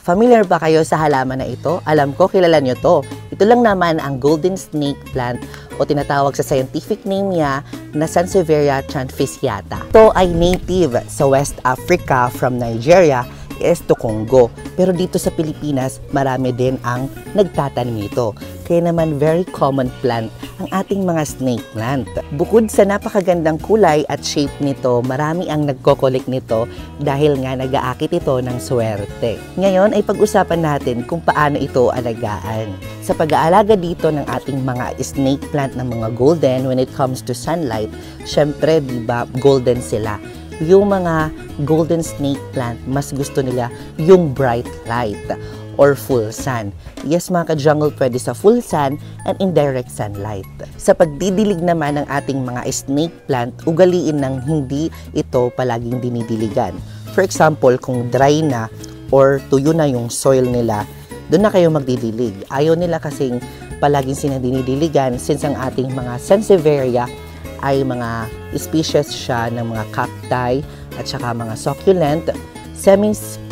Familiar ba kayo sa halaman na ito? Alam ko, kilala nyo to. Ito lang naman ang golden snake plant o tinatawag sa scientific name niya na Sansevieria transficiata. Ito ay native sa West Africa from Nigeria to Congo. Pero dito sa Pilipinas, marami din ang nagtatanim nito. Kaya naman very common plant ang ating mga snake plant. Bukod sa napakagandang kulay at shape nito, marami ang nagko-collect nito dahil nga nag-aakit ito ng swerte. Ngayon ay pag-usapan natin kung paano ito alagaan. Sa pag-aalaga dito ng ating mga snake plant ng mga golden when it comes to sunlight, syempre diba golden sila. Yung mga golden snake plant, mas gusto nila yung bright light or full sun. Yes mga ka-jungle, pwede sa full sun and indirect sunlight. Sa pagdidilig naman ng ating mga snake plant, ugaliin ng hindi ito palaging dinidiligan. For example, kung dry na or tuyo na yung soil nila, doon na kayo magdidilig. Ayaw nila kasing palaging sinadinidiligan since ang ating mga Sansevieria ay mga species siya ng mga cacti at saka mga succulent.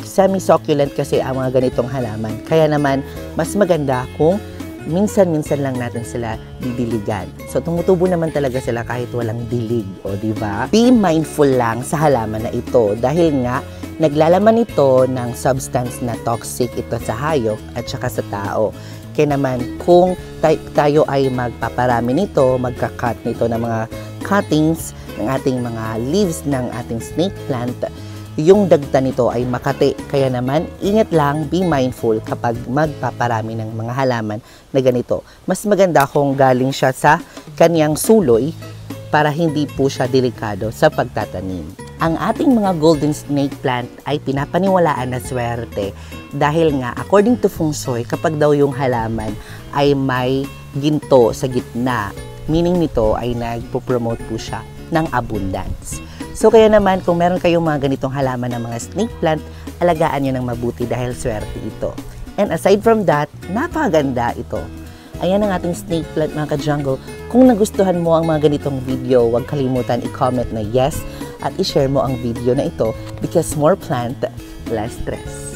Semi-succulent kasi ang mga ganitong halaman. Kaya naman, mas maganda kung minsan-minsan lang natin sila didiligan. So, tumutubo naman talaga sila kahit walang dilig. O, diba? Be mindful lang sa halaman na ito dahil nga, naglalaman ito ng substance na toxic ito sa hayop at saka sa tao. Kaya naman, kung tayo ay magpaparami nito, magka-cut nito ng mga cuttings ng ating mga leaves ng ating snake plant, yung dagta nito ay makati. Kaya naman, ingat lang, be mindful kapag magpaparami ng mga halaman na ganito. Mas maganda kung galing siya sa kanyang suloy para hindi po siya delikado sa pagtatanim. Ang ating mga golden snake plant ay pinapaniwalaan na swerte dahil nga according to Feng Shui, kapag daw yung halaman ay may ginto sa gitna, meaning nito ay nagpo-promote po siya ng abundance. So kaya naman kung meron kayong mga ganitong halaman ng mga snake plant, alagaan nyo ng mabuti dahil swerte ito. And aside from that, napakaganda ito. Ayan ang ating snake plant mga ka-jungle. Kung nagustuhan mo ang mga ganitong video, huwag kalimutan i-comment na yes at i-share mo ang video na ito because more plant, less stress.